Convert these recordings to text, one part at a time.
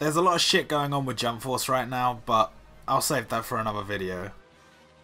There's a lot of shit going on with Jump Force right now, but I'll save that for another video.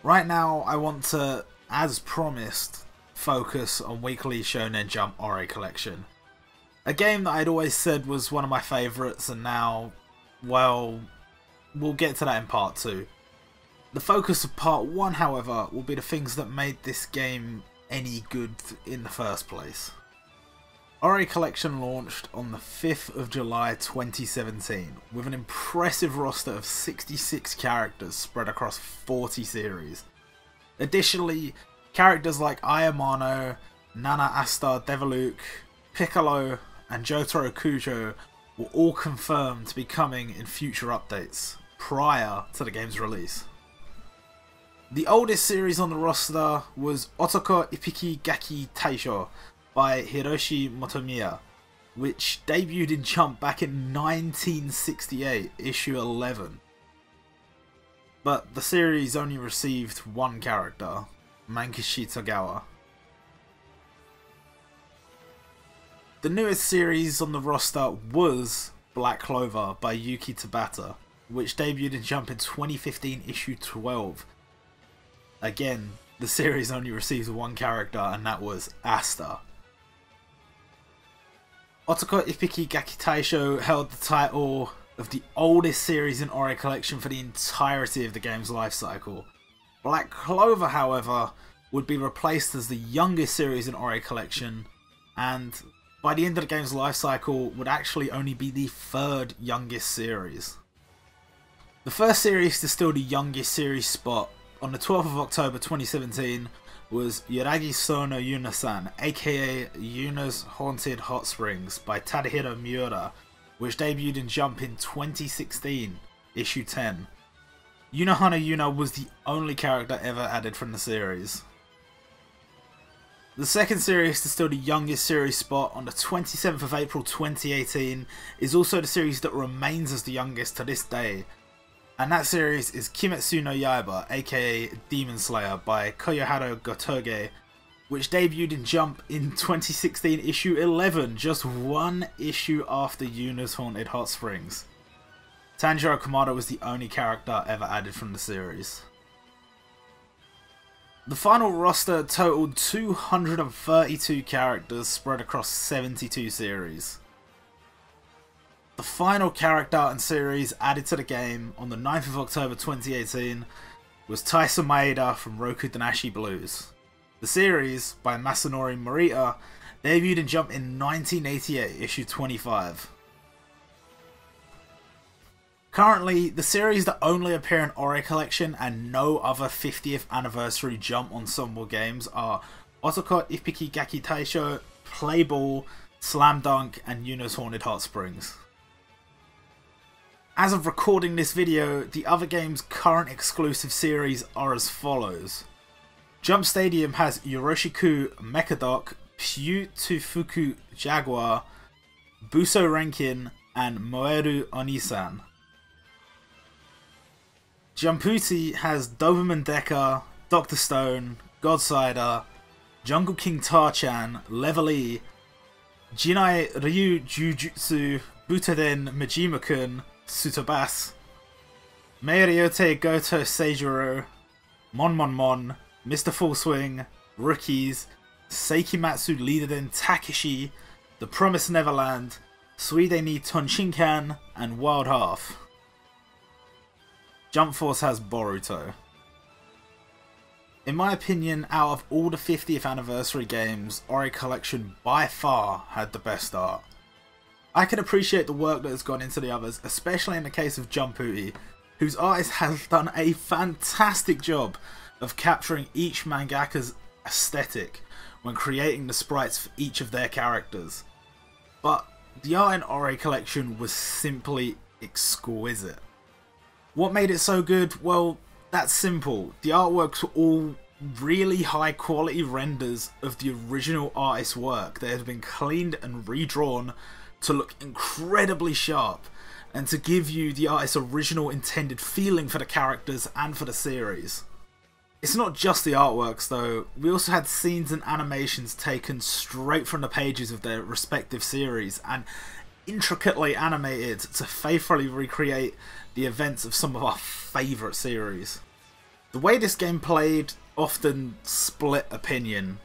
Right now, I want to, as promised, focus on Weekly Shonen Jump Ori Collection. A game that I'd always said was one of my favourites, and now, well, we'll get to that in part 2. The focus of part 1, however, will be the things that made this game any good in the first place. Ori Collection launched on the 5th of July 2017 with an impressive roster of 66 characters spread across 40 series. Additionally, characters like Ayamano, Nana Asta Deviluk, Piccolo and Jotaro Kujo were all confirmed to be coming in future updates prior to the game's release. The oldest series on the roster was Otoko Ippiki Gaki Taisho by Hiroshi Motomiya, which debuted in Jump back in 1968, issue 11. But the series only received one character, Mankishi Togawa. The newest series on the roster was Black Clover by Yuki Tabata, which debuted in Jump in 2015, issue 12. Again, the series only received one character, and that was Asta. Otoko Ippiki Gaki Taisho held the title of the oldest series in Ori Collection for the entirety of the game's life cycle. Black Clover, however, would be replaced as the youngest series in Ori Collection, and by the end of the game's life cycle would actually only be the third youngest series. The first series to steal the youngest series spot on the 12th of October 2017 was Yuragi Sono Yuna-san, aka Yuna's Haunted Hot Springs by Tadahiro Miura, which debuted in Jump in 2016, issue 10. Yunohana Yuna was the only character ever added from the series. The second series to steal the youngest series spot on the 27th of April 2018 is also the series that remains as the youngest to this day, and that series is Kimetsu no Yaiba, aka Demon Slayer by Koyoharu Gotoge, which debuted in Jump in 2016, issue 11, just one issue after Yuna's Haunted Hot Springs. Tanjiro Kamado was the only character ever added from the series. The final roster totaled 232 characters spread across 72 series. The final character and series added to the game on the 9th of October 2018 was Taisa Maeda from Roku Danashi Blues. The series, by Masanori Morita, debuted in Jump in 1988, issue 25. Currently, the series that only appear in Ori Collection and no other 50th anniversary Jump Ensemble games are Otoko Ippiki Gaki Taisho, Play Ball, Slam Dunk, and Yuna's Haunted Hot Springs. As of recording this video, the other game's current exclusive series are as follows. Jump Stadium has Yoroshiku Mechadoc, Pyu Fuku Jaguar, Buso Renkin, and Moeru Onisan. Jumputi has Doberman Deca, Dr. Stone, Godsider, Jungle King Tarchan, Level E, Jinai Ryu Jujutsu, Butaden Majima-kun, Tsubasa, Meiryote Goto Seijuro, Mon Mon Mon, Mr. Full Swing, Rookies, Seikimatsu Leader-den Takeshi, The Promised Neverland, Suide ni Tonshinkan, and Wild Half. Jump Force has Boruto. In my opinion, out of all the 50th anniversary games, Ori Collection by far had the best art. I can appreciate the work that has gone into the others, especially in the case of Jumputi, whose artist has done a fantastic job of capturing each mangaka's aesthetic when creating the sprites for each of their characters. But the art in Ori Collection was simply exquisite. What made it so good? Well, that's simple. The artworks were all really high quality renders of the original artist's work that had been cleaned and redrawn to look incredibly sharp and to give you the artist's original intended feeling for the characters and for the series. It's not just the artworks though, we also had scenes and animations taken straight from the pages of their respective series, and intricately animated to faithfully recreate the events of some of our favourite series. The way this game played often split opinion.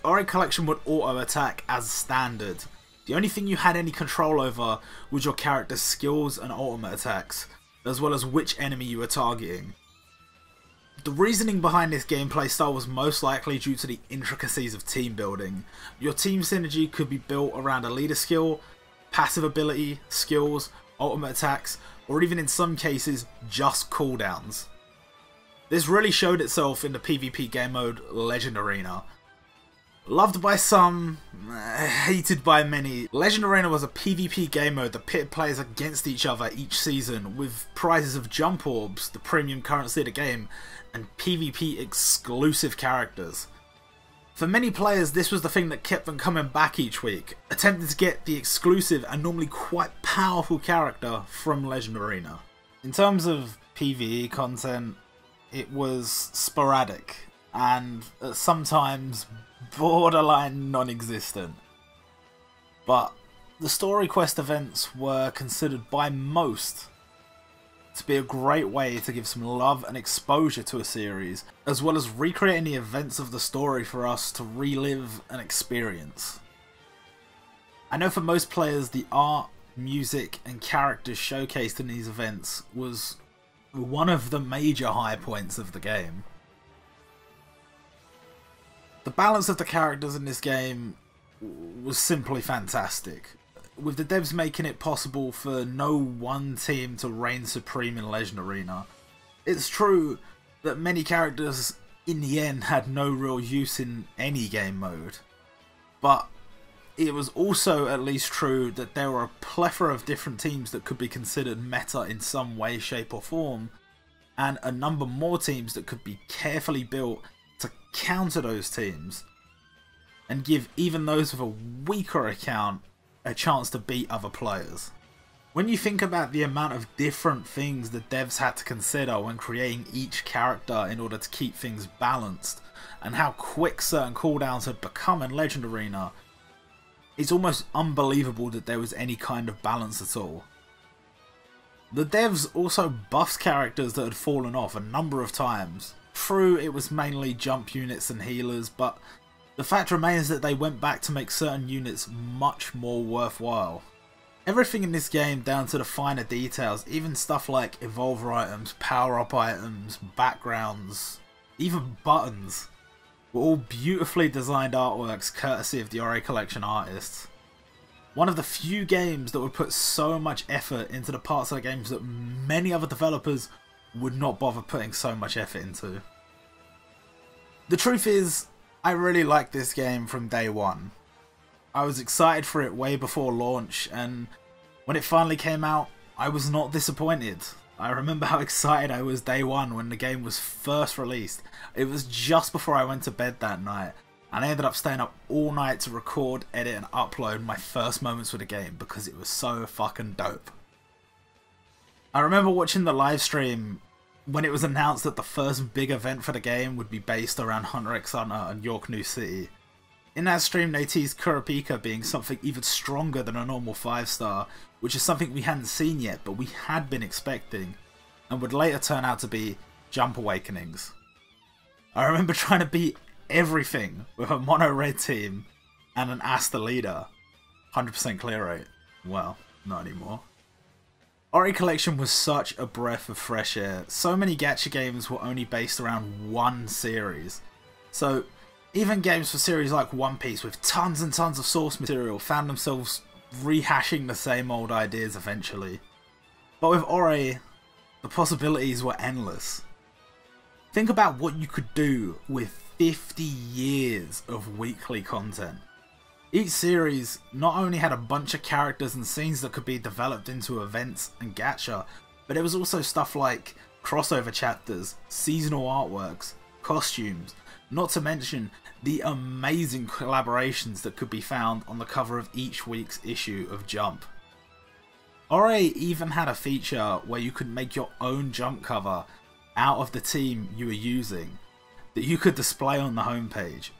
Ori Collection would auto-attack as standard. The only thing you had any control over was your character's skills and ultimate attacks, as well as which enemy you were targeting. The reasoning behind this gameplay style was most likely due to the intricacies of team building. Your team synergy could be built around a leader skill, passive ability, skills, ultimate attacks, or even in some cases, just cooldowns. This really showed itself in the PvP game mode Legend Arena. Loved by some, hated by many, Legend Arena was a PvP game mode that pitted players against each other each season, with prizes of jump orbs, the premium currency of the game, and PvP exclusive characters. For many players, this was the thing that kept them coming back each week, attempting to get the exclusive and normally quite powerful character from Legend Arena. In terms of PvE content, it was sporadic, and sometimes borderline non-existent. But the story quest events were considered by most to be a great way to give some love and exposure to a series, as well as recreating the events of the story for us to relive and experience. I know for most players the art, music and characters showcased in these events was one of the major high points of the game. The balance of the characters in this game was simply fantastic, with the devs making it possible for no one team to reign supreme in Legend Arena. It's true that many characters in the end had no real use in any game mode, but it was also at least true that there were a plethora of different teams that could be considered meta in some way, shape or form, and a number more teams that could be carefully built to counter those teams and give even those with a weaker account a chance to beat other players. When you think about the amount of different things the devs had to consider when creating each character in order to keep things balanced, and how quick certain cooldowns had become in Legend Arena, it's almost unbelievable that there was any kind of balance at all. The devs also buffed characters that had fallen off a number of times. True, it was mainly jump units and healers, but the fact remains that they went back to make certain units much more worthwhile. Everything in this game, down to the finer details, even stuff like evolver items, power-up items, backgrounds, even buttons, were all beautifully designed artworks courtesy of the Ori Collection artists. One of the few games that would put so much effort into the parts of the games that many other developers would not bother putting so much effort into. The truth is, I really liked this game from day one. I was excited for it way before launch, and when it finally came out, I was not disappointed. I remember how excited I was day one when the game was first released. It was just before I went to bed that night, and I ended up staying up all night to record, edit and upload my first moments with the game because it was so fucking dope. I remember watching the live stream when it was announced that the first big event for the game would be based around Hunter x Hunter and York New City. In that stream they teased Kurapika being something even stronger than a normal 5-star, which is something we hadn't seen yet but we had been expecting, and would later turn out to be Jump Awakenings. I remember trying to beat everything with a mono red team and an Asta leader. 100% clear rate. Well, not anymore. Ori Collection was such a breath of fresh air. So many gacha games were only based around one series. So even games for series like One Piece with tons and tons of source material found themselves rehashing the same old ideas eventually. But with Ori, the possibilities were endless. Think about what you could do with 50 years of weekly content. Each series not only had a bunch of characters and scenes that could be developed into events and gacha, but it was also stuff like crossover chapters, seasonal artworks, costumes, not to mention the amazing collaborations that could be found on the cover of each week's issue of Jump. Ori even had a feature where you could make your own Jump cover out of the team you were using that you could display on the homepage.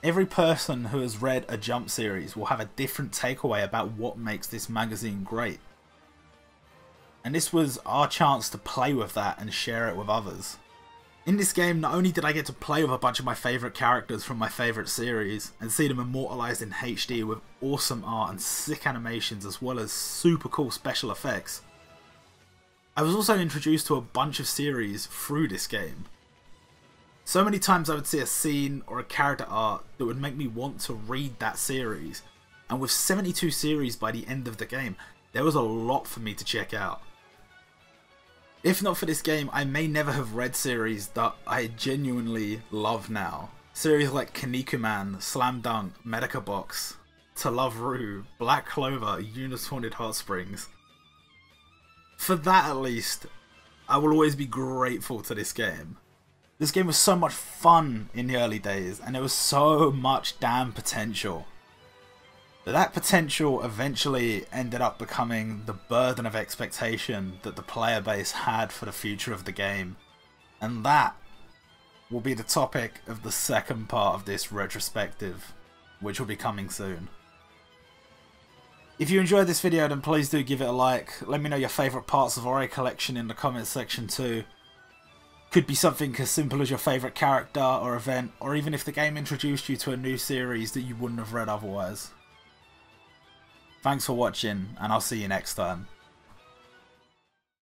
Every person who has read a Jump series will have a different takeaway about what makes this magazine great. And this was our chance to play with that and share it with others. In this game, not only did I get to play with a bunch of my favourite characters from my favourite series and see them immortalised in HD with awesome art and sick animations as well as super cool special effects, I was also introduced to a bunch of series through this game. So many times I would see a scene or a character art that would make me want to read that series, and with 72 series by the end of the game, there was a lot for me to check out. If not for this game, I may never have read series that I genuinely love now. Series like Kinnikuman, Slam Dunk, Medica Box, To Love Ru, Black Clover, Eunice Haunted Heartsprings. For that at least, I will always be grateful to this game. This game was so much fun in the early days, and there was so much damn potential. But that potential eventually ended up becoming the burden of expectation that the player base had for the future of the game. And that will be the topic of the second part of this retrospective, which will be coming soon. If you enjoyed this video, then please do give it a like. Let me know your favourite parts of Ori Collection in the comments section too. Could be something as simple as your favourite character or event, or even if the game introduced you to a new series that you wouldn't have read otherwise. Thanks for watching, and I'll see you next time.